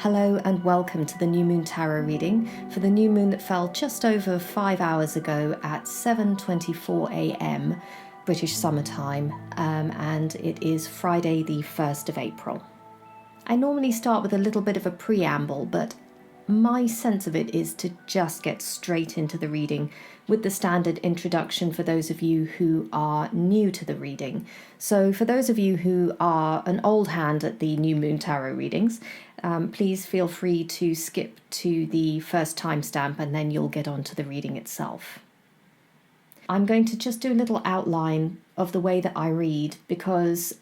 Hello and welcome to the New Moon Tarot reading for the new moon that fell just over 5 hours ago at 7:24 a.m. British Summer Time, and it is Friday the 1st of April. I normally start with a little bit of a preamble, but my sense of it is to just get straight into the reading with the standard introduction for those of you who are new to the reading. So for those of you who are an old hand at the New Moon Tarot readings, please feel free to skip to the first timestamp and then you'll get on to the reading itself. I'm going to just do a little outline of the way that I read, because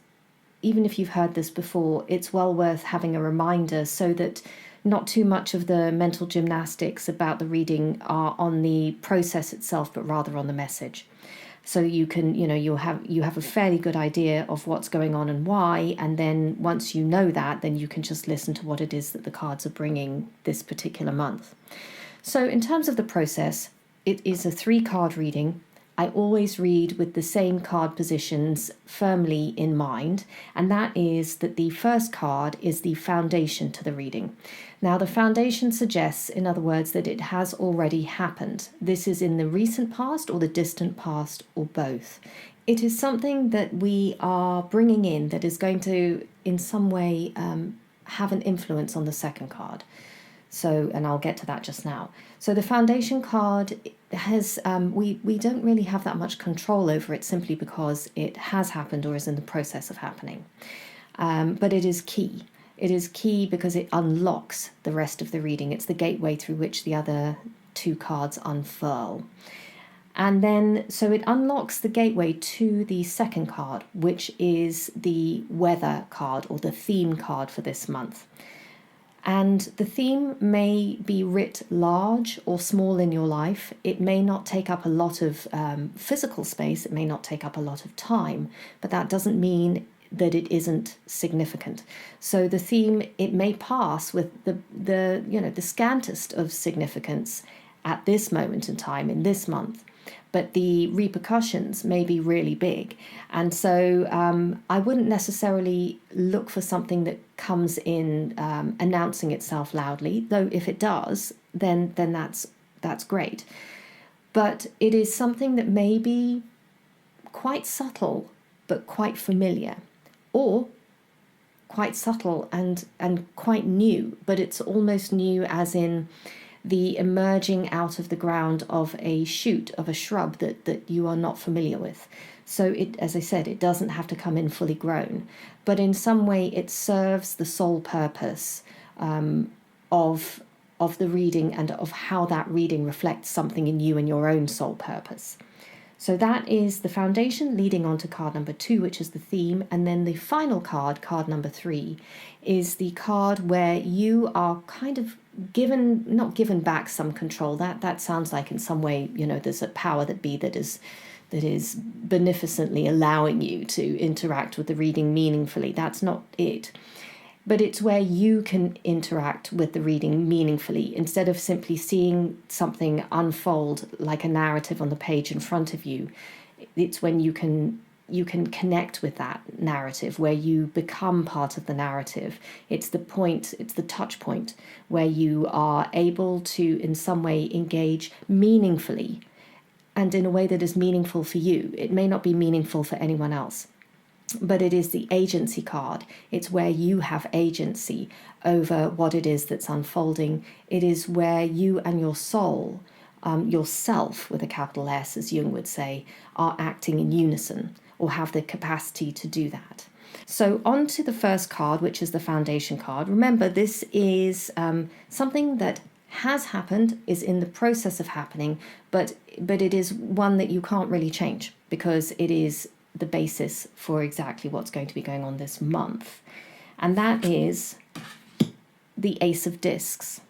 even if you've heard this before, it's well worth having a reminder so that not too much of the mental gymnastics about the reading are on the process itself, but rather on the message. So you can, you have a fairly good idea of what's going on and why, and then once you know that, then you can just listen to what it is that the cards are bringing this particular month. So in terms of the process, it is a 3-card reading. I always read with the same card positions firmly in mind, and that is that the first card is the foundation to the reading. Now, the foundation suggests, in other words, that it has already happened. This is in the recent past or the distant past or both. It is something that we are bringing in that is going to, in some way, have an influence on the second card. So, and I'll get to that just now. So the foundation card has, we don't really have that much control over it simply because it has happened or is in the process of happening. But it is key. It is key because it unlocks the rest of the reading. It's the gateway through which the other 2 cards unfurl. And then, so it unlocks the gateway to the second card, which is the weather card or the theme card for this month. And the theme may be writ large or small in your life. It may not take up a lot of physical space. It may not take up a lot of time, but that doesn't mean that it isn't significant. So the theme, it may pass with the scantest of significance at this moment in time, in this month, but the repercussions may be really big. And so I wouldn't necessarily look for something that comes in announcing itself loudly, though if it does, then that's great. But it is something that may be quite subtle, but quite familiar, or quite subtle and quite new, but it's almost new as in the emerging out of the ground of a shoot, of a shrub that you are not familiar with. So it, as I said, it doesn't have to come in fully grown, but in some way it serves the sole purpose of the reading and of how that reading reflects something in you and your own soul purpose. So that is the foundation leading on to card number 2, which is the theme. And then the final card, card number 3, is the card where you are kind of not given back some control. That sounds like in some way, there's a power that is beneficently allowing you to interact with the reading meaningfully. That's not it. But it's where you can interact with the reading meaningfully instead of simply seeing something unfold like a narrative on the page in front of you. It's when you can connect with that narrative, where you become part of the narrative. It's the touch point where you are able to in some way engage meaningfully and in a way that is meaningful for you. It may not be meaningful for anyone else, but it is the agency card. It's where you have agency over what it is that's unfolding. It is where you and your soul, yourself with a capital S, as Jung would say, are acting in unison or have the capacity to do that. So on to the first card, which is the foundation card. Remember, this is something that has happened, is in the process of happening, but it is one that you can't really change because it is the basis for exactly what's going to be going on this month. And that is the Ace of Discs.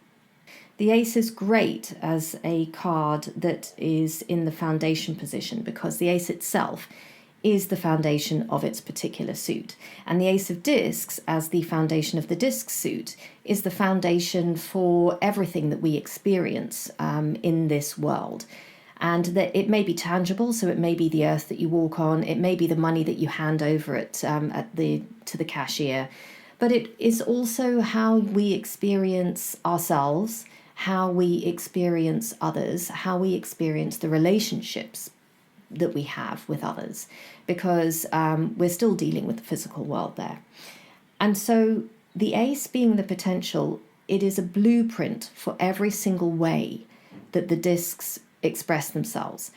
The Ace is great as a card that is in the foundation position because the Ace itself is the foundation of its particular suit. And the Ace of Discs, as the foundation of the disc suit, is the foundation for everything that we experience in this world. And that it may be tangible, so it may be the earth that you walk on, it may be the money that you hand over to the cashier, but it is also how we experience ourselves, how we experience others, how we experience the relationships that we have with others, because we're still dealing with the physical world there. And so the ace being the potential, it is a blueprint for every single way that the discs express themselves.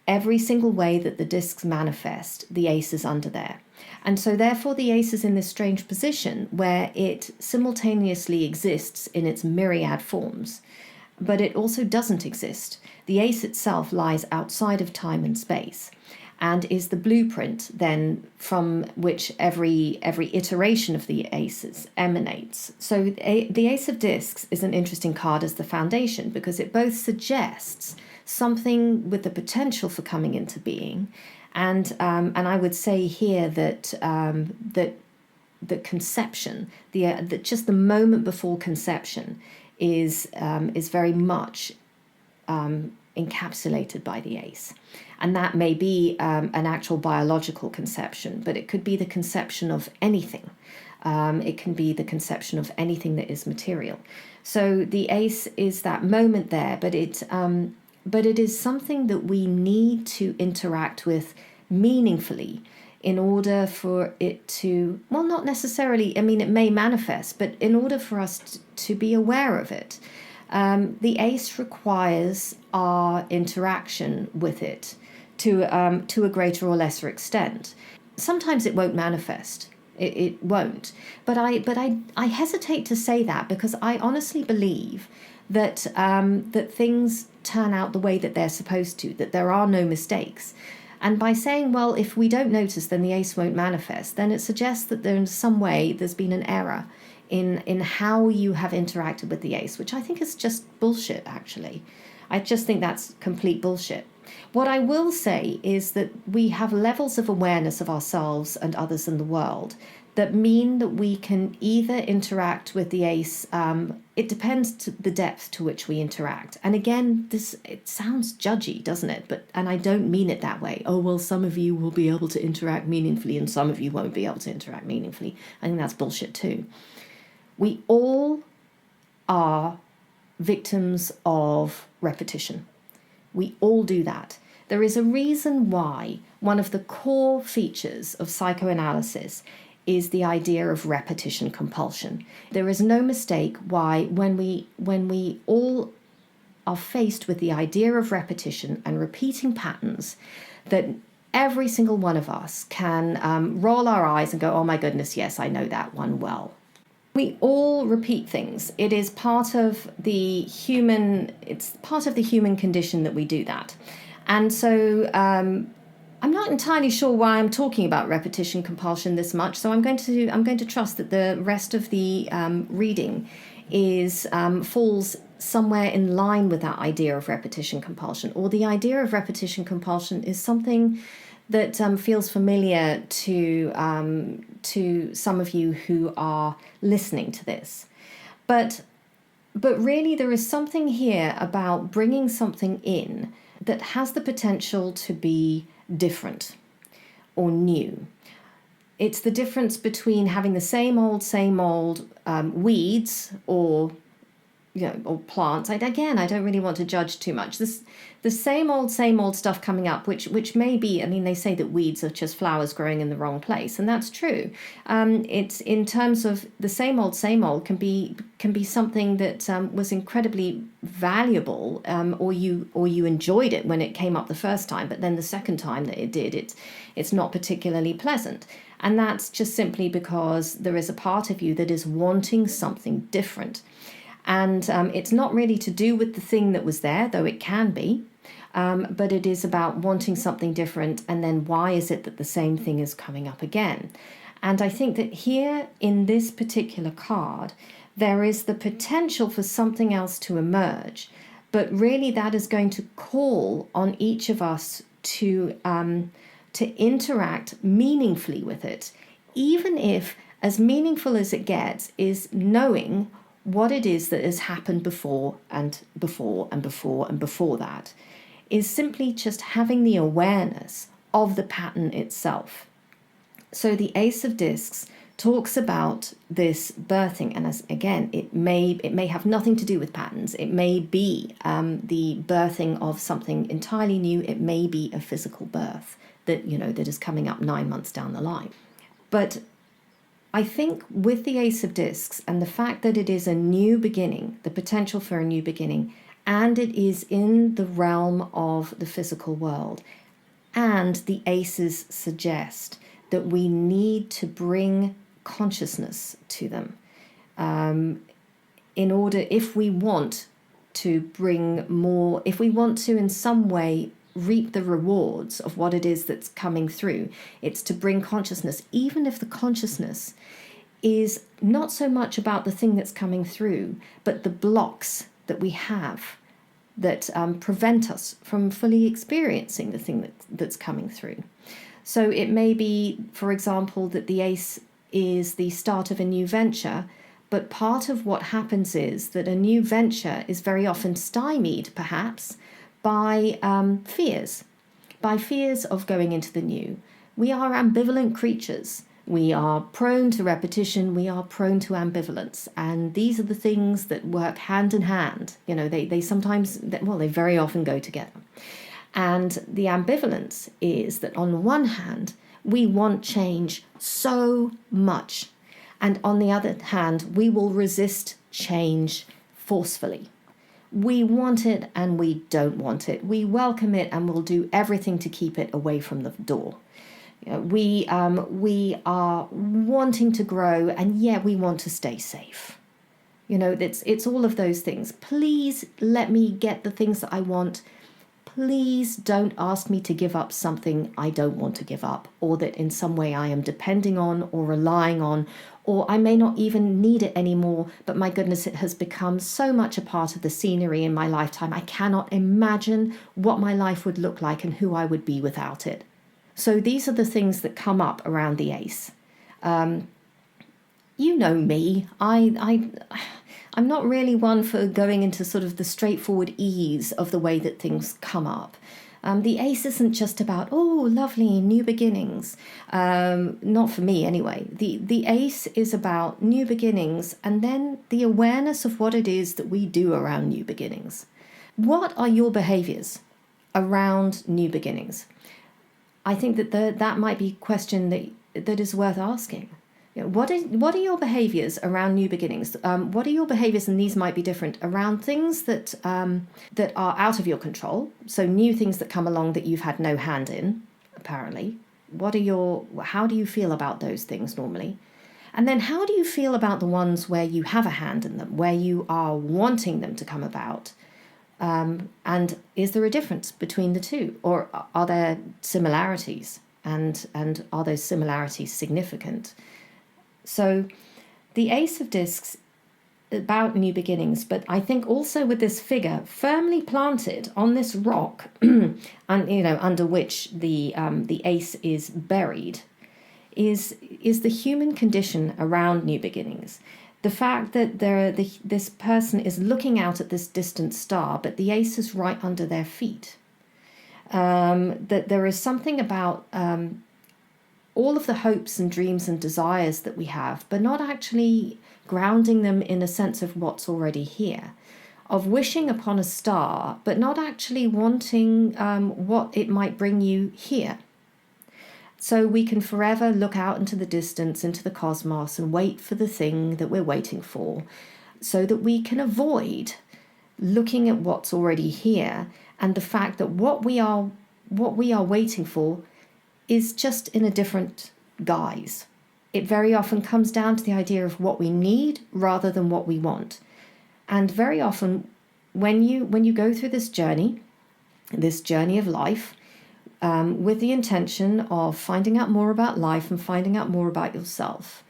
Every single way that the discs manifest, the ace is under there. And so therefore the ace is in this strange position where it simultaneously exists in its myriad forms, but it also doesn't exist. The ace itself lies outside of time and space and is the blueprint then from which every iteration of the aces emanates. So the Ace of Discs is an interesting card as the foundation because it both suggests something with the potential for coming into being, and I would say here that the conception, the just the moment before conception, is very much encapsulated by the ace. And that may be an actual biological conception, but it could be the conception of anything. It can be the conception of anything that is material. So the ace is that moment there, but it is something that we need to interact with meaningfully in order for it to, well, not necessarily, I mean, it may manifest, but in order for us to be aware of it. The ace requires our interaction with it to a greater or lesser extent. Sometimes it won't manifest. It won't. But I hesitate to say that because I honestly believe that that things turn out the way that they're supposed to, that there are no mistakes. And by saying, well, if we don't notice, then the ace won't manifest, then it suggests that there in some way there's been an error in how you have interacted with the ace, which I think is just bullshit, actually. I just think that's complete bullshit. What I will say is that we have levels of awareness of ourselves and others in the world that mean that we can either interact with the ace, it depends to the depth to which we interact. And again, it sounds judgy, doesn't it? And I don't mean it that way. Oh, well, some of you will be able to interact meaningfully and some of you won't be able to interact meaningfully. I think that's bullshit too. We all are victims of repetition. We all do that. There is a reason why one of the core features of psychoanalysis is the idea of repetition compulsion. There is no mistake why when we all are faced with the idea of repetition and repeating patterns, that every single one of us can roll our eyes and go, oh my goodness, yes, I know that one well. We all repeat things. It is part of the human condition that we do that. And so I'm not entirely sure why I'm talking about repetition compulsion this much. So I'm going to trust that the rest of the reading falls somewhere in line with that idea of repetition compulsion, or the idea of repetition compulsion is something that feels familiar to some of you who are listening to this. But really there is something here about bringing something in that has the potential to be different or new. It's the difference between having the same old weeds or or plants. I don't really want to judge too much. The same old stuff coming up, which may be, I mean, they say that weeds are just flowers growing in the wrong place, and that's true. It's in terms of the same old can be something that was incredibly valuable, or you enjoyed it when it came up the first time, but then the second time that it did, it's not particularly pleasant. And that's just simply because there is a part of you that is wanting something different. And it's not really to do with the thing that was there, though it can be, but it is about wanting something different, and then why is it that the same thing is coming up again? And I think that here in this particular card, there is the potential for something else to emerge, but really that is going to call on each of us to interact meaningfully with it, even if as meaningful as it gets is knowing what it is that has happened before and before and before and before that, is simply just having the awareness of the pattern itself. So the Ace of Discs talks about this birthing, and as again, it may have nothing to do with patterns. It may be the birthing of something entirely new. It may be a physical birth that is coming up 9 months down the line. But I think with the Ace of Discs and the fact that it is a new beginning, the potential for a new beginning, and it is in the realm of the physical world, and the aces suggest that we need to bring consciousness to them in order, if we want to bring more, if we want to in some way reap the rewards of what it is that's coming through, it's to bring consciousness, even if the consciousness is not so much about the thing that's coming through, but the blocks that we have that prevent us from fully experiencing the thing that's coming through. So it may be, for example, that the ace is the start of a new venture, but part of what happens is that a new venture is very often stymied, perhaps, by fears of going into the new. We are ambivalent creatures. We are prone to repetition. We are prone to ambivalence. And these are the things that work hand in hand. They sometimes, they very often go together. And the ambivalence is that on the one hand, we want change so much. And on the other hand, we will resist change forcefully. We want it and we don't want it. We welcome it and we'll do everything to keep it away from the door. We are wanting to grow, and yet we want to stay safe. It's all of those things. Please let me get the things that I want. Please don't ask me to give up something I don't want to give up, or that in some way I am depending on or relying on, or I may not even need it anymore, but my goodness, it has become so much a part of the scenery in my lifetime. I cannot imagine what my life would look like and who I would be without it. So these are the things that come up around the ace. You know me. I'm not really one for going into sort of the straightforward ease of the way that things come up. The ace isn't just about, oh, lovely, new beginnings. Not for me anyway. The ace is about new beginnings and then the awareness of what it is that we do around new beginnings. What are your behaviors around new beginnings? I think that might be a question that is worth asking. What are your behaviors around new beginnings? What are your behaviors, and these might be different, around things that are out of your control? So new things that come along that you've had no hand in, apparently. How do you feel about those things normally? And then how do you feel about the ones where you have a hand in them, where you are wanting them to come about? And is there a difference between the two, or are there similarities, and are those similarities significant? So the Ace of Discs about new beginnings, but I think also with this figure firmly planted on this rock, and under which the ace is buried, is the human condition around new beginnings. The fact that this person is looking out at this distant star, but the ace is right under their feet. That there is something about all of the hopes and dreams and desires that we have, but not actually grounding them in a sense of what's already here. Of wishing upon a star, but not actually wanting what it might bring you here. So we can forever look out into the distance, into the cosmos, and wait for the thing that we're waiting for, so that we can avoid looking at what's already here, and the fact that what we are waiting for is just in a different guise. It very often comes down to the idea of what we need rather than what we want. And very often when you go through this journey of life, with the intention of finding out more about life and finding out more about yourself.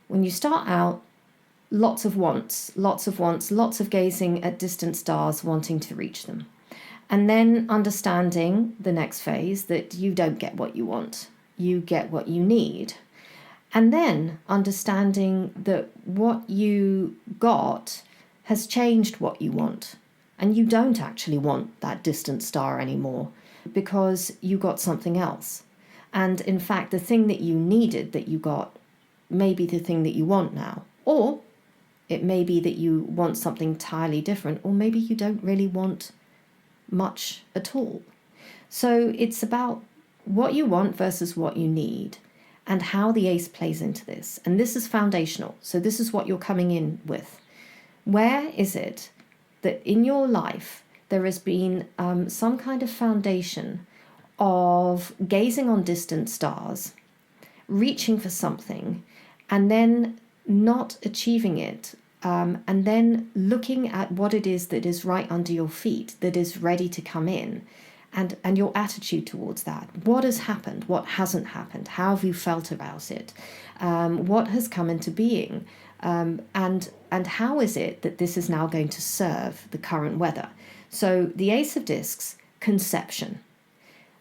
When you start out, lots of wants, lots of gazing at distant stars, wanting to reach them. And then understanding the next phase that you don't get what you want, you get what you need. And then understanding that what you got has changed what you want. And you don't actually want that distant star anymore, because you got something else. And in fact, the thing that you needed, that you got, may be the thing that you want now. Or it may be that you want something entirely different, or maybe you don't really want much at all. So it's about what you want versus what you need, and how the ace plays into this. And this is foundational. So this is what you're coming in with. Where is it that in your life there has been some kind of foundation of gazing on distant stars, reaching for something, and then not achieving it, and then looking at what it is that is right under your feet, that is ready to come in, and your attitude towards that. What has happened? What hasn't happened? How have you felt about it? What has come into being? And how is it that this is now going to serve the current weather? So the Ace of Discs, conception.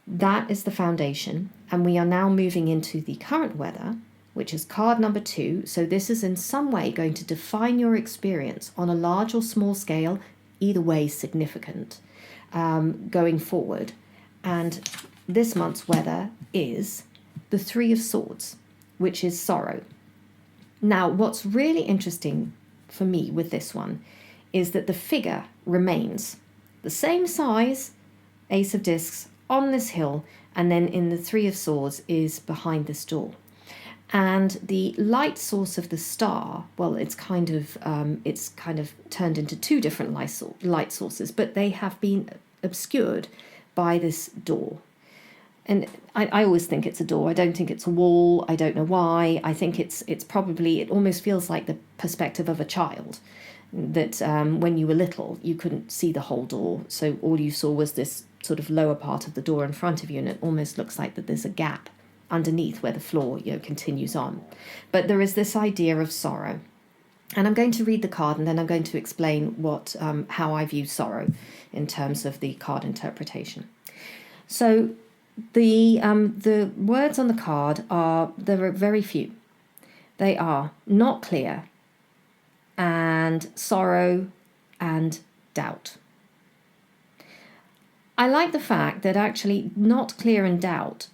That is the foundation, and we are now moving into the current weather, which is card number 2. So this is in some way going to define your experience on a large or small scale, either way significant, going forward. And this month's weather is the 3 of Swords, which is sorrow. Now, what's really interesting for me with this one is that the figure remains the same size, Ace of Discs, on this hill, and then in the 3 of Swords is behind this door. And the light source of the star, well, it's kind of turned into 2 different light sources, but they have been obscured by this door. And I always think it's a door. I don't think it's a wall. I don't know why. I think it's probably, it almost feels like the perspective of a child, that when you were little, you couldn't see the whole door. So all you saw was this sort of lower part of the door in front of you, and it almost looks like that there's a gap underneath where the floor, continues on. But there is this idea of sorrow. And I'm going to read the card, and then I'm going to explain how I view sorrow in terms of the card interpretation. So the words on the card there are very few. They are not clear, and sorrow, and doubt. I like the fact that actually not clear and doubt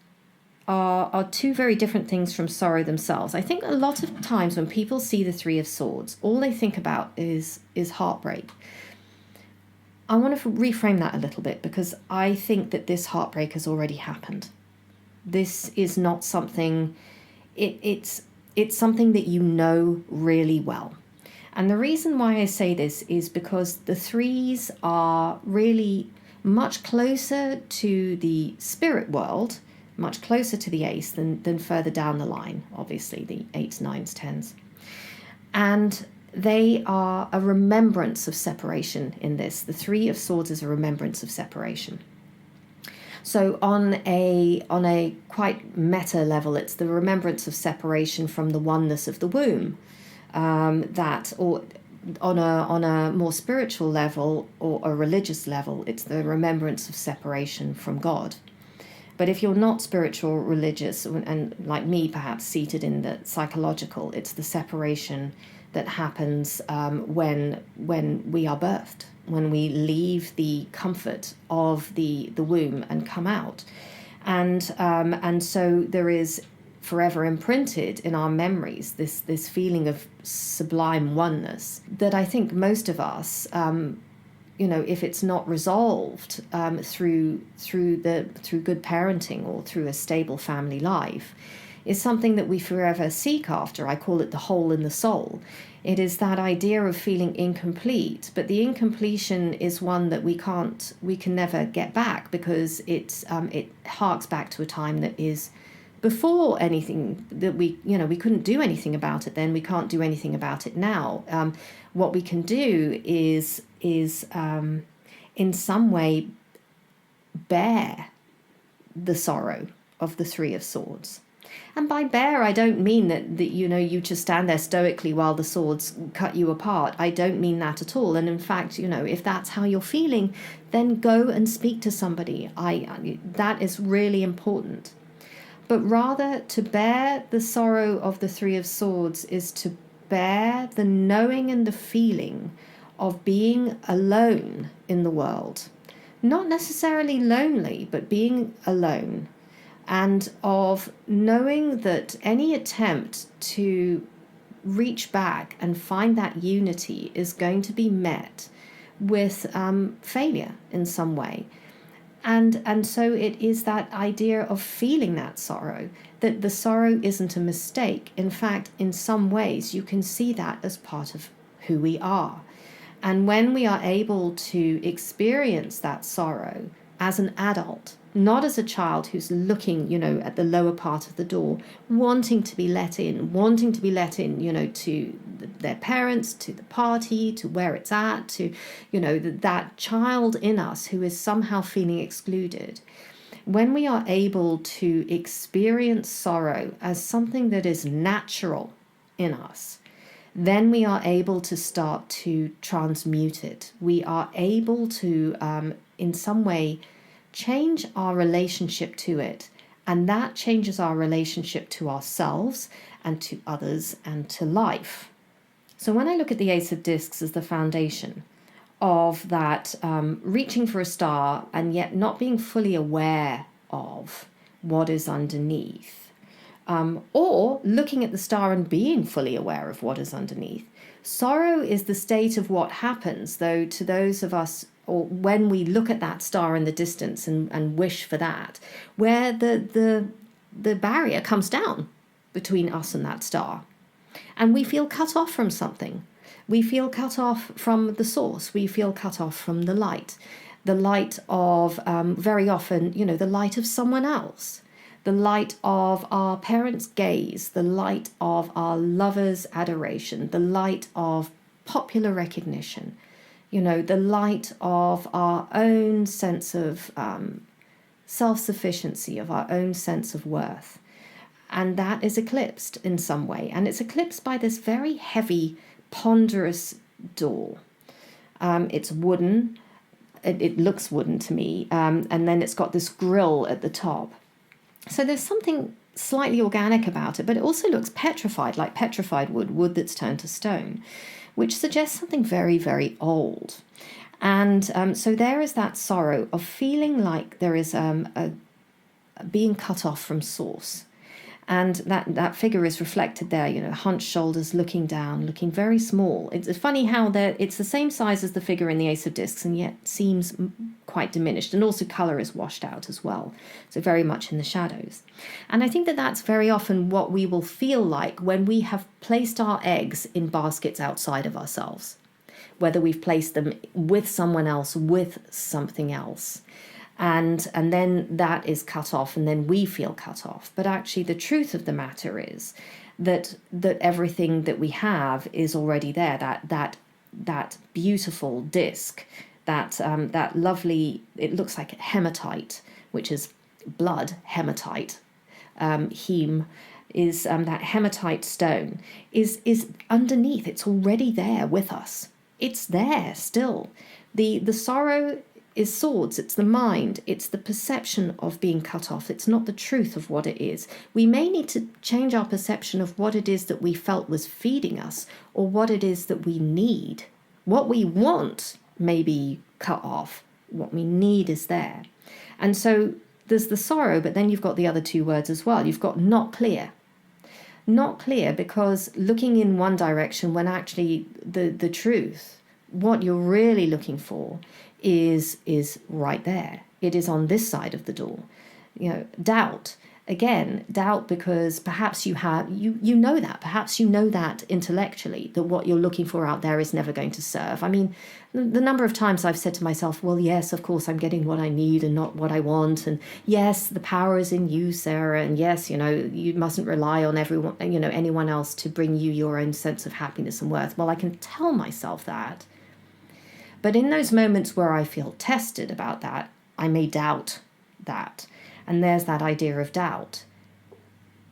are 2 very different things from sorrow themselves. I think a lot of times when people see the 3 of Swords, all they think about is heartbreak. I want to reframe that a little bit, because I think that this heartbreak has already happened. This is not something, it's something that you know really well. And the reason why I say this is because the 3s are really much closer to the spirit world, much closer to the ace than further down the line, obviously, the 8s, 9s, 10s. And they are a remembrance of separation in this. The 3 of Swords is a remembrance of separation. So on a quite meta level, it's the remembrance of separation from the oneness of the womb. Or on a more spiritual level or a religious level, it's the remembrance of separation from God. But if you're not spiritual, religious, and like me, perhaps seated in the psychological, it's the separation that happens when we are birthed, when we leave the comfort of the womb and come out. And so there is forever imprinted in our memories this feeling of sublime oneness that I think most of us, if it's not resolved through good parenting or through a stable family life, is something that we forever seek after. I call it the hole in the soul. It is that idea of feeling incomplete, but the incompletion is one that we can never get back, because it harks back to a time that is before anything that we couldn't do anything about it then. We can't do anything about it now. What we can do is in some way bear the sorrow of the 3 of Swords. And by bear, I don't mean that you just stand there stoically while the swords cut you apart. I don't mean that at all. And in fact, if that's how you're feeling, then go and speak to somebody. That is really important. But rather, to bear the sorrow of the 3 of Swords is to bear the knowing and the feeling of being alone in the world. Not necessarily lonely, but being alone. and of knowing that any attempt to reach back and find that unity is going to be met with failure in some way. And so it is that idea of feeling that sorrow, that the sorrow isn't a mistake. In fact, in some ways, you can see that as part of who we are. And when we are able to experience that sorrow as an adult, not as a child who's looking, at the lower part of the door, wanting to be let in, to their parents, to the party, to where it's at, to, that child in us who is somehow feeling excluded. When we are able to experience sorrow as something that is natural in us, then we are able to start to transmute it. We are able to, in some way, change our relationship to it, and that changes our relationship to ourselves and to others and to life. So when I look at the Ace of Discs as the foundation of that, reaching for a star and yet not being fully aware of what is underneath, or looking at the star and being fully aware of what is underneath, sorrow is the state of what happens, though, to those of us, or when we look at that star in the distance and wish for that, where the barrier comes down between us and that star. And we feel cut off from something. We feel cut off from the source. We feel cut off from the light of, very often, the light of someone else, the light of our parents' gaze, the light of our lovers' adoration, the light of popular recognition, the light of our own sense of self-sufficiency, of our own sense of worth. And that is eclipsed in some way. And it's eclipsed by this very heavy, ponderous door. It's wooden. It looks wooden to me. And then it's got this grill at the top. So there's something slightly organic about it, but it also looks petrified, like petrified wood that's turned to stone, which suggests something very, very old. And so there is that sorrow of feeling like there is a being cut off from source. And that figure is reflected there, hunched shoulders, looking down, looking very small. It's funny how it's the same size as the figure in the Ace of Discs and yet seems quite diminished. And also colour is washed out as well, so very much in the shadows. And I think that that's very often what we will feel like when we have placed our eggs in baskets outside of ourselves, whether we've placed them with someone else, with something else. And then that is cut off, and then we feel cut off. But actually, the truth of the matter is that everything that we have is already there. That beautiful disc, that lovely. It looks like hematite, which is blood. Hematite, heme, is that hematite stone is underneath. It's already there with us. It's there still. The sorrow is swords, it's the mind, it's the perception of being cut off. It's not the truth of what it is. We may need to change our perception of what it is that we felt was feeding us, or what it is that we need. What we want may be cut off. What we need is there. And so there's the sorrow, but then you've got the other two words as well. You've got not clear. Not clear because looking in one direction when actually the truth, what you're really looking for, is right there. It is on this side of the door. Doubt. Again, doubt because perhaps you know that. Perhaps you know that intellectually, that what you're looking for out there is never going to serve. I mean, the number of times I've said to myself, well, yes, of course, I'm getting what I need and not what I want. And yes, the power is in you, Sarah. And yes, you mustn't rely on everyone, anyone else to bring you your own sense of happiness and worth. Well, I can tell myself that. But in those moments where I feel tested about that, I may doubt that. And there's that idea of doubt.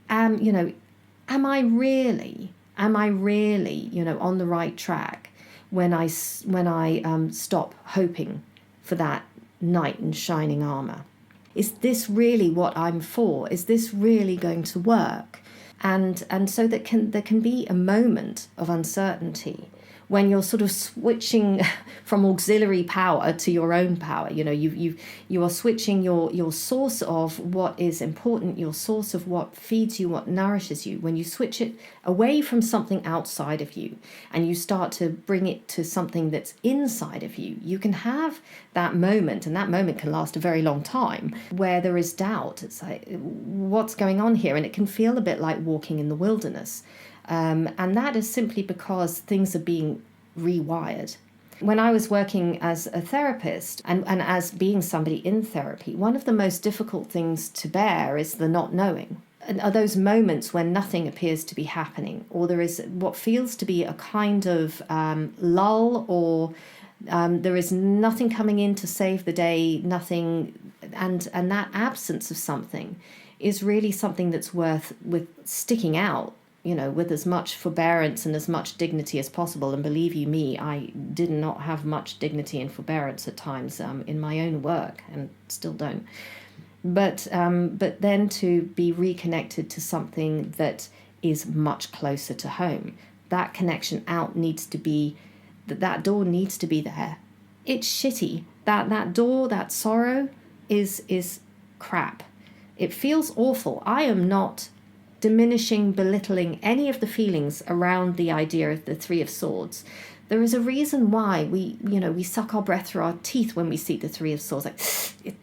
Am I really, on the right track when I stop hoping for that knight in shining armor? Is this really what I'm for? Is this really going to work? And so there can be a moment of uncertainty when you're sort of switching from auxiliary power to your own power. You are switching your source of what is important, your source of what feeds you, what nourishes you. When you switch it away from something outside of you and you start to bring it to something that's inside of you, you can have that moment, and that moment can last a very long time, where there is doubt. It's like, what's going on here? And it can feel a bit like walking in the wilderness. And that is simply because things are being rewired. When I was working as a therapist and as being somebody in therapy, one of the most difficult things to bear is the not knowing. And are those moments when nothing appears to be happening, or there is what feels to be a kind of lull, or there is nothing coming in to save the day, nothing, and that absence of something is really something that's worth with sticking out, with as much forbearance and as much dignity as possible. And believe you me, I did not have much dignity and forbearance at times in my own work, and still don't. But then to be reconnected to something that is much closer to home, that connection out needs to be, that door needs to be there. It's shitty. That door, that sorrow is crap. It feels awful. I am not diminishing, belittling any of the feelings around the idea of the Three of Swords. There is a reason why we suck our breath through our teeth when we see the Three of Swords. Like,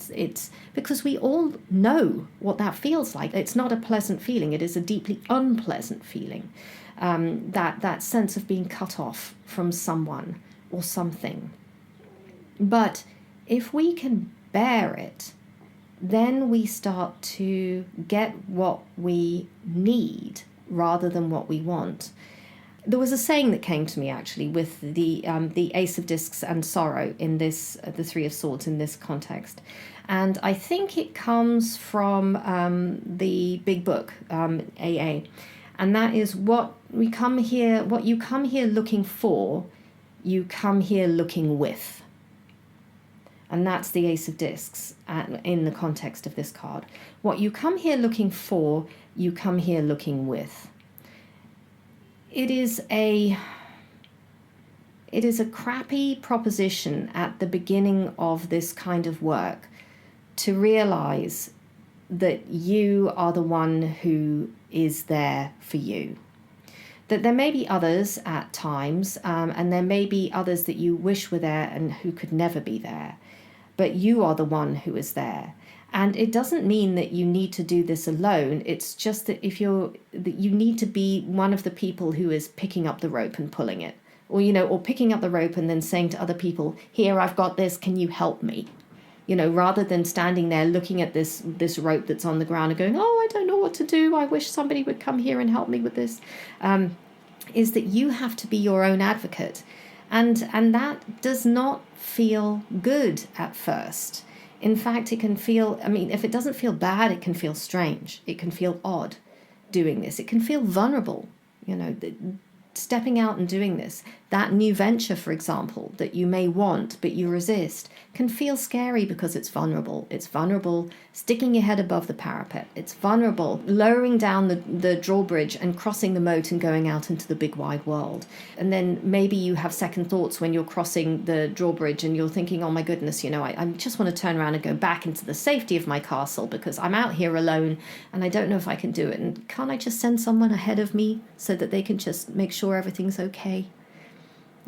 it's because we all know what that feels like. It's not a pleasant feeling. It is a deeply unpleasant feeling. That sense of being cut off from someone or something. But if we can bear it, then we start to get what we need rather than what we want. There was a saying that came to me actually with the Ace of Discs and sorrow in this, the Three of Swords in this context. And I think it comes from the big book, AA. And that is what you come here looking for, you come here looking with. And that's the Ace of Discs in the context of this card. What you come here looking for, you come here looking with. It is a crappy proposition at the beginning of this kind of work to realize that you are the one who is there for you. That there may be others at times, and there may be others that you wish were there and who could never be there. But you are the one who is there. And it doesn't mean that you need to do this alone. It's just that you need to be one of the people who is picking up the rope and pulling it. Or picking up the rope and then saying to other people, here, I've got this, can you help me? Rather than standing there looking at this rope that's on the ground and going, oh, I don't know what to do. I wish somebody would come here and help me with this. Is that you have to be your own advocate. And that does not feel good at first. In fact, it can feel, if it doesn't feel bad, it can feel strange. It can feel odd doing this. It can feel vulnerable, stepping out and doing this. That new venture, for example, that you may want but you resist, can feel scary because it's vulnerable. It's vulnerable sticking your head above the parapet. It's vulnerable lowering down the drawbridge and crossing the moat and going out into the big wide world. And then maybe you have second thoughts when you're crossing the drawbridge and you're thinking, oh my goodness, I just want to turn around and go back into the safety of my castle because I'm out here alone and I don't know if I can do it. And can't I just send someone ahead of me so that they can just make sure everything's okay?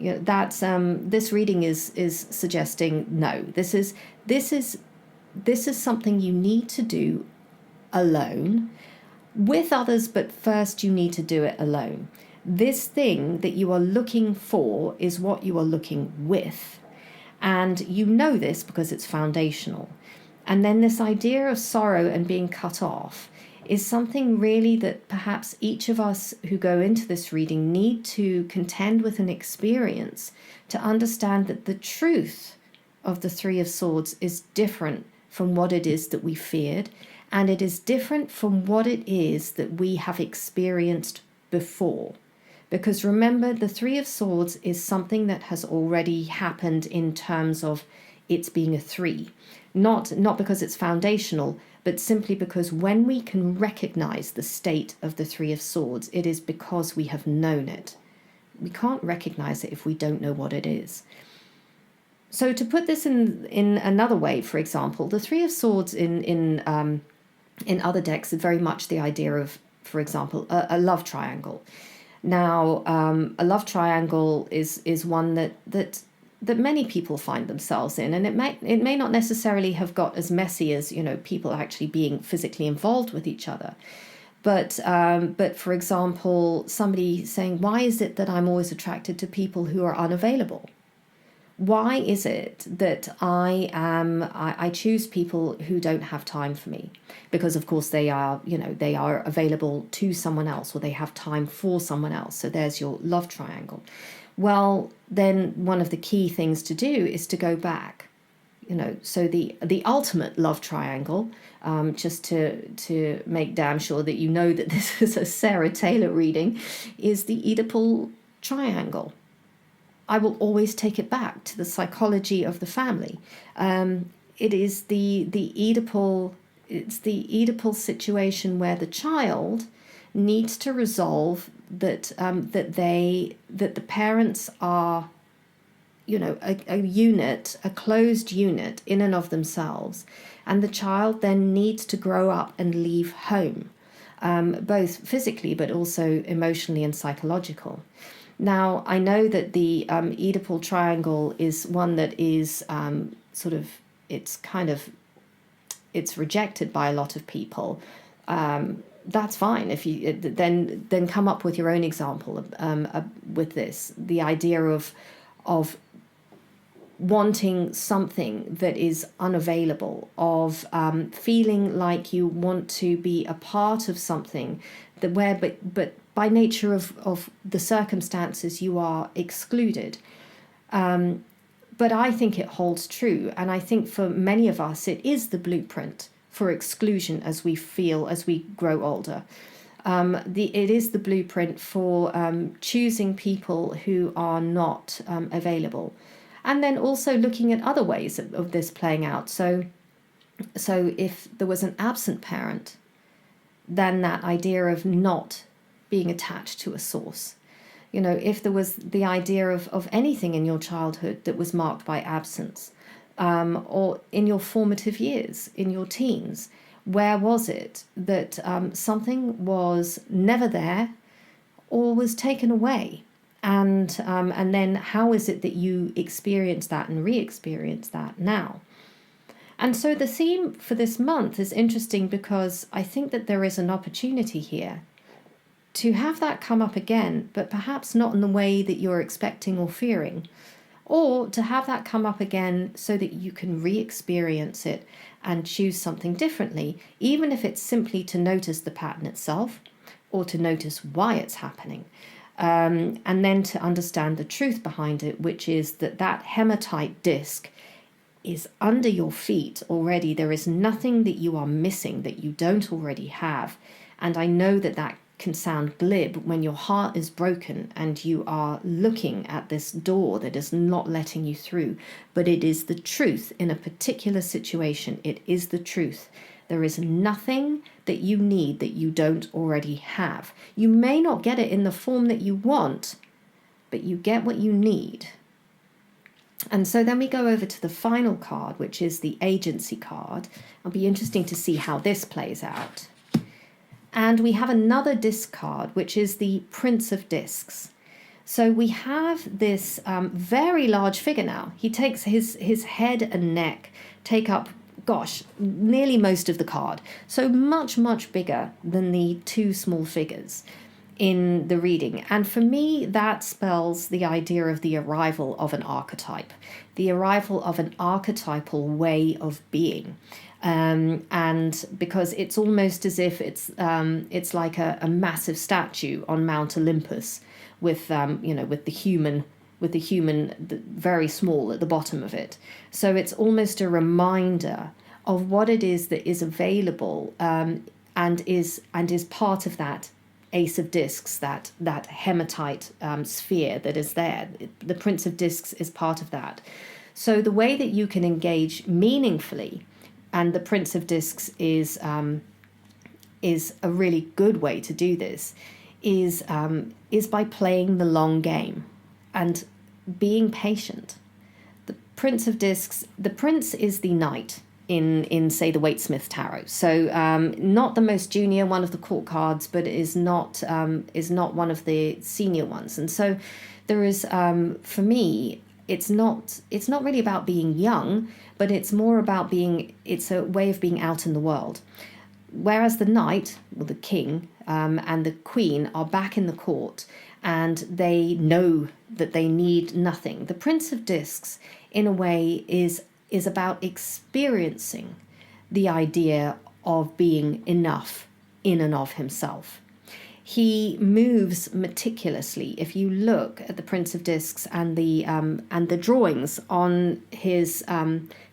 That's this reading is suggesting no. This is something you need to do alone with others, but first you need to do it alone. This thing that you are looking for is what you are looking with, and you know this because it's foundational. And then this idea of sorrow and being cut off is something really that perhaps each of us who go into this reading need to contend with and experience to understand that the truth of the Three of Swords is different from what it is that we feared, and it is different from what it is that we have experienced before. Because remember, the Three of Swords is something that has already happened in terms of it's being a three. Not because it's foundational, but simply because when we can recognize the state of the Three of Swords, it is because we have known it. we can't recognize it if we don't know what it is. So to put this in another way, for example, the Three of Swords in other decks is very much the idea of, for example, a love triangle. Now, a love triangle is one that many people find themselves in, and it may not necessarily have got as messy as, you know, people actually being physically involved with each other. But for example, somebody saying, why is it that I'm always attracted to people who are unavailable? Why is it that I choose people who don't have time for me? Because of course they are available to someone else, or they have time for someone else. So there's your love triangle. Well, then one of the key things to do is to go back. So the ultimate love triangle, just to make damn sure that you know that this is a Sarah Taylor reading, is the Oedipal triangle. I will always take it back to the psychology of the family. It is the Oedipal. It's the Oedipal situation where the child needs to resolve that the parents are, a unit, a closed unit in and of themselves, and the child then needs to grow up and leave home, both physically but also emotionally and psychological. Now, I know that the Oedipal triangle is one that is it's rejected by a lot of people. That's fine. If you then come up with your own example with this, the idea of wanting something that is unavailable, of feeling like you want to be a part of something but by nature of the circumstances you are excluded. But I think it holds true, and I think for many of us it is the blueprint for exclusion as we grow older. It is the blueprint for choosing people who are not available, and then also looking at other ways of this playing out. So if there was an absent parent, then that idea of not being attached to a source. If there was the idea of anything in your childhood that was marked by absence, or in your formative years, in your teens, where was it that something was never there or was taken away? And then how is it that you experience that and re-experience that now? And so the theme for this month is interesting because I think that there is an opportunity here to have that come up again, but perhaps not in the way that you're expecting or fearing, or to have that come up again so that you can re-experience it and choose something differently, even if it's simply to notice the pattern itself or to notice why it's happening. And then to understand the truth behind it, which is that hematite disc is under your feet already. There is nothing that you are missing that you don't already have. And I know that can sound glib when your heart is broken and you are looking at this door that is not letting you through, but it is the truth in a particular situation. It is the truth. There is nothing that you need that you don't already have. You may not get it in the form that you want, but you get what you need. And so then we go over to the final card, which is the agency card. It'll be interesting to see how this plays out. And we have another disc card, which is the Prince of Discs. So we have this very large figure now. He takes his head and neck take up, nearly most of the card. So much, much bigger than the two small figures in the reading. And for me, that spells the idea of the arrival of an archetype, the arrival of an archetypal way of being. And because it's almost as if it's like a massive statue on Mount Olympus with the human very small at the bottom of it. So it's almost a reminder of what it is that is available, and is part of that Ace of Discs, that hematite sphere that is there. The Prince of Discs is part of that. So the way that you can engage meaningfully, and the Prince of Discs is a really good way to do this, is by playing the long game and being patient. The Prince of Discs, the Prince is the knight in say the Waite-Smith Tarot. So not the most junior one of the court cards, but is not one of the senior ones. And so there is for me, it's not really about being young, but it's more about it's a way of being out in the world. Whereas the knight, or the king, and the queen are back in the court, and they know that they need nothing. The Prince of Discs, in a way, is about experiencing the idea of being enough in and of himself. He moves meticulously. If you look at the Prince of Discs and the drawings on his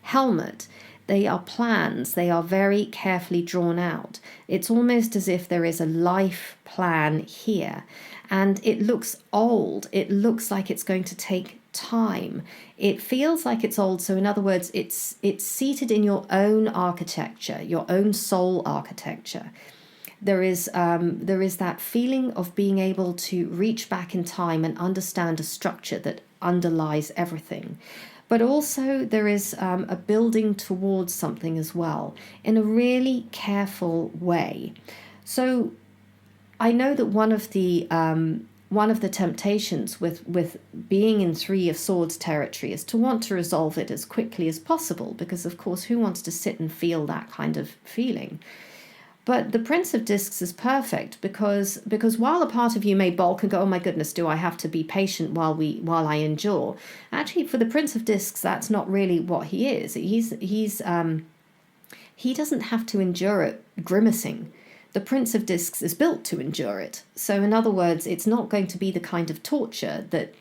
helmet, they are plans. They are very carefully drawn out. It's almost as if there is a life plan here. And it looks old. It looks like it's going to take time. It feels like it's old. So in other words, it's seated in your own architecture, your own soul architecture. There is that feeling of being able to reach back in time and understand a structure that underlies everything. But also there is a building towards something as well in a really careful way. So I know that one of the temptations with being in Three of Swords territory is to want to resolve it as quickly as possible, because of course who wants to sit and feel that kind of feeling? But the Prince of Discs is perfect because while a part of you may balk and go, oh my goodness, do I have to be patient while I endure? Actually, for the Prince of Discs, that's not really what he is. He doesn't have to endure it grimacing. The Prince of Discs is built to endure it. So in other words, it's not going to be the kind of torture that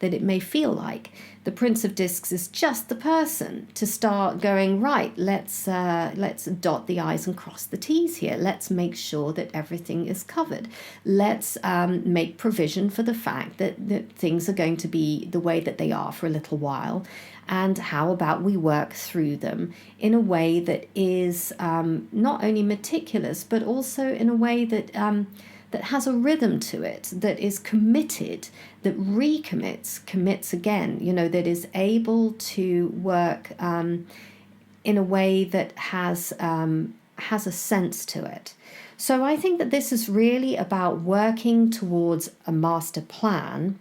it may feel like. The Prince of Discs is just the person to start going, right, let's dot the I's and cross the T's here. Let's make sure that everything is covered. Let's make provision for the fact that things are going to be the way that they are for a little while. And how about we work through them in a way that is not only meticulous, but also in a way that has a rhythm to it, that is committed, that commits again, that is able to work in a way that has a sense to it. So I think that this is really about working towards a master plan,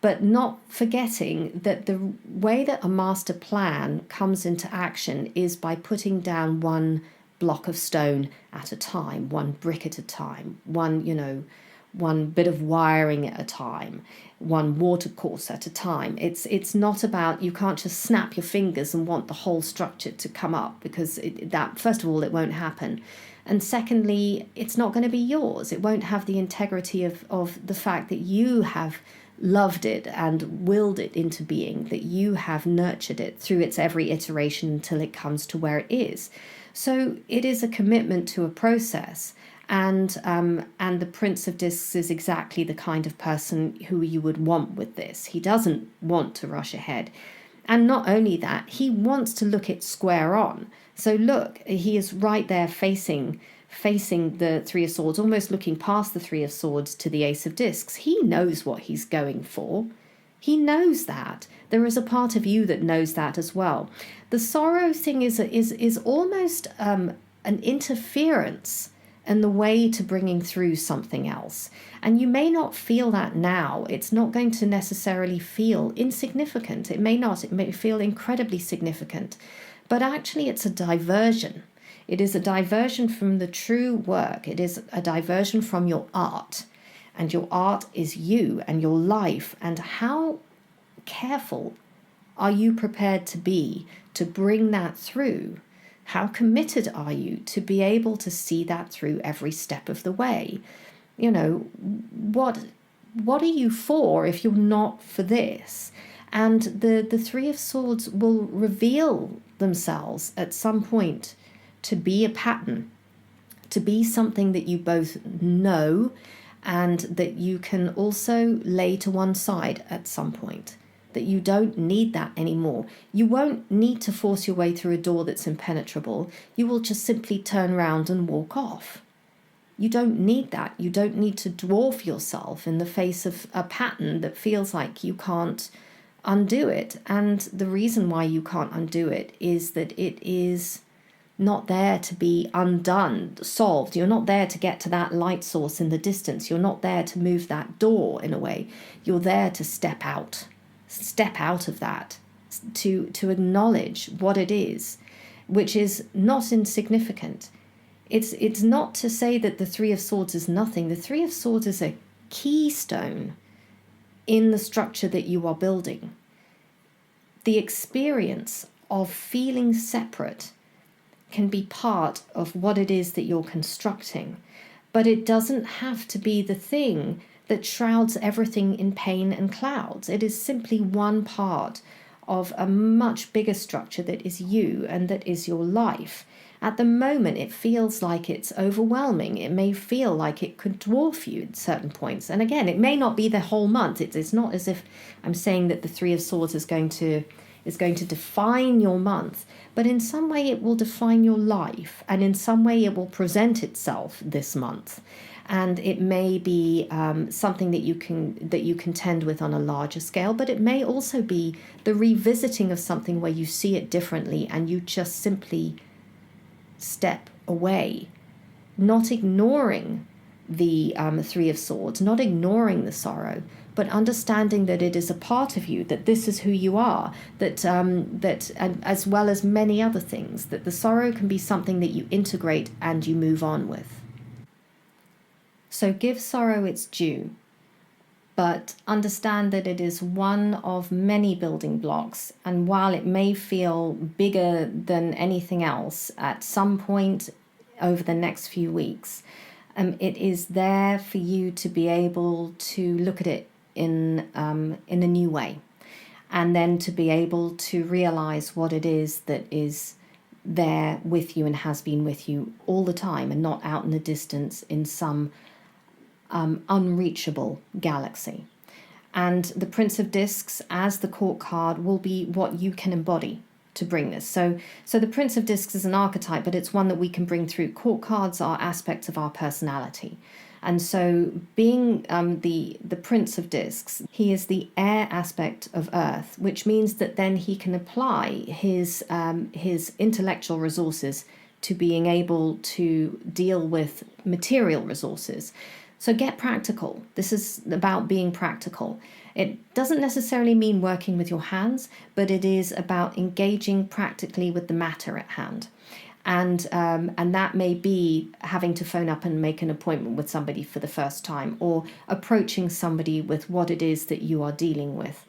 but not forgetting that the way that a master plan comes into action is by putting down one block of stone at a time, one brick at a time, one bit of wiring at a time, one water course at a time. It's not about, you can't just snap your fingers and want the whole structure to come up, because that, first of all, it won't happen. And secondly, it's not going to be yours. It won't have the integrity of the fact that you have loved it and willed it into being, that you have nurtured it through its every iteration until it comes to where it is. So it is a commitment to a process, and the Prince of Discs is exactly the kind of person who you would want with this. He doesn't want to rush ahead. And not only that, he wants to look it square on. So look, he is right there facing the Three of Swords, almost looking past the Three of Swords to the Ace of Discs. He knows what he's going for. He knows that. There is a part of you that knows that as well. The sorrow thing is almost an interference in the way to bringing through something else. And you may not feel that now. It's not going to necessarily feel insignificant. It may not. It may feel incredibly significant. But actually, it's a diversion. It is a diversion from the true work. It is a diversion from your art. And your art is you and your life. And how careful are you prepared to be to bring that through? How committed are you to be able to see that through every step of the way? What are you for if you're not for this? And the Three of Swords will reveal themselves at some point to be a pattern, to be something that you both know and that you can also lay to one side at some point, that you don't need that anymore. You won't need to force your way through a door that's impenetrable. You will just simply turn around and walk off. You don't need that. You don't need to dwarf yourself in the face of a pattern that feels like you can't undo it. And the reason why you can't undo it is that it is not there to be undone, solved. You're not there to get to that light source in the distance. You're not there to move that door in a way. You're there to step out of that, to acknowledge what it is, which is not insignificant. It's not to say that the Three of Swords is nothing. The Three of Swords is a keystone in the structure that you are building. The experience of feeling separate can be part of what it is that you're constructing, but it doesn't have to be the thing that shrouds everything in pain and clouds. It is simply one part of a much bigger structure that is you and that is your life. At the moment, it feels like it's overwhelming. It may feel like it could dwarf you at certain points. And again, it may not be the whole month. It's not as if I'm saying that the Three of Swords is going to define your month, but in some way it will define your life, and in some way it will present itself this month. And it may be something that you contend with on a larger scale, but it may also be the revisiting of something where you see it differently and you just simply step away, not ignoring the Three of Swords, not ignoring the sorrow, but understanding that it is a part of you, that this is who you are, that and as well as many other things, that the sorrow can be something that you integrate and you move on with. So give sorrow its due, but understand that it is one of many building blocks, and while it may feel bigger than anything else at some point over the next few weeks, it is there for you to be able to look at it in a new way, and then to be able to realize what it is that is there with you and has been with you all the time, and not out in the distance in some unreachable galaxy. And the Prince of Discs as the court card will be what you can embody to bring this. So the Prince of Discs is an archetype, but it's one that we can bring through. Court cards are aspects of our personality. And so being the Prince of Discs, he is the air aspect of Earth, which means that then he can apply his intellectual resources to being able to deal with material resources. So get practical. This is about being practical. It doesn't necessarily mean working with your hands, but it is about engaging practically with the matter at hand. And that may be having to phone up and make an appointment with somebody for the first time, or approaching somebody with what it is that you are dealing with.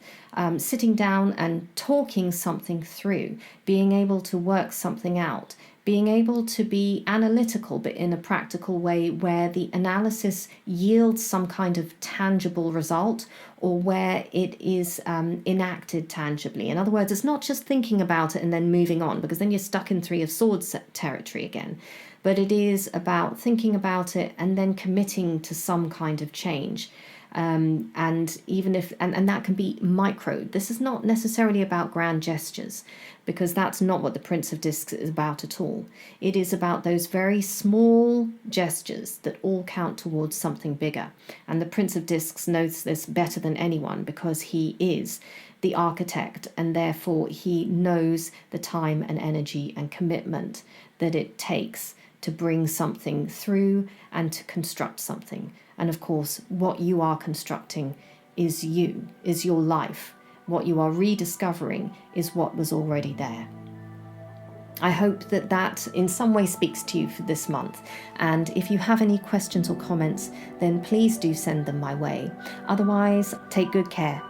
Sitting down and talking something through, being able to work something out, being able to be analytical but in a practical way, where the analysis yields some kind of tangible result, or where it is enacted tangibly. In other words, it's not just thinking about it and then moving on, because then you're stuck in Three of Swords territory again. But it is about thinking about it and then committing to some kind of change. And even if and that can be micro. This is not necessarily about grand gestures, because that's not what the Prince of Discs is about at all. It is about those very small gestures that all count towards something bigger. And the Prince of Discs knows this better than anyone, because he is the architect, and therefore he knows the time and energy and commitment that it takes to bring something through and to construct something. And of course, what you are constructing is you, is your life. What you are rediscovering is what was already there. I hope that in some way speaks to you for this month. And if you have any questions or comments, then please do send them my way. Otherwise, take good care.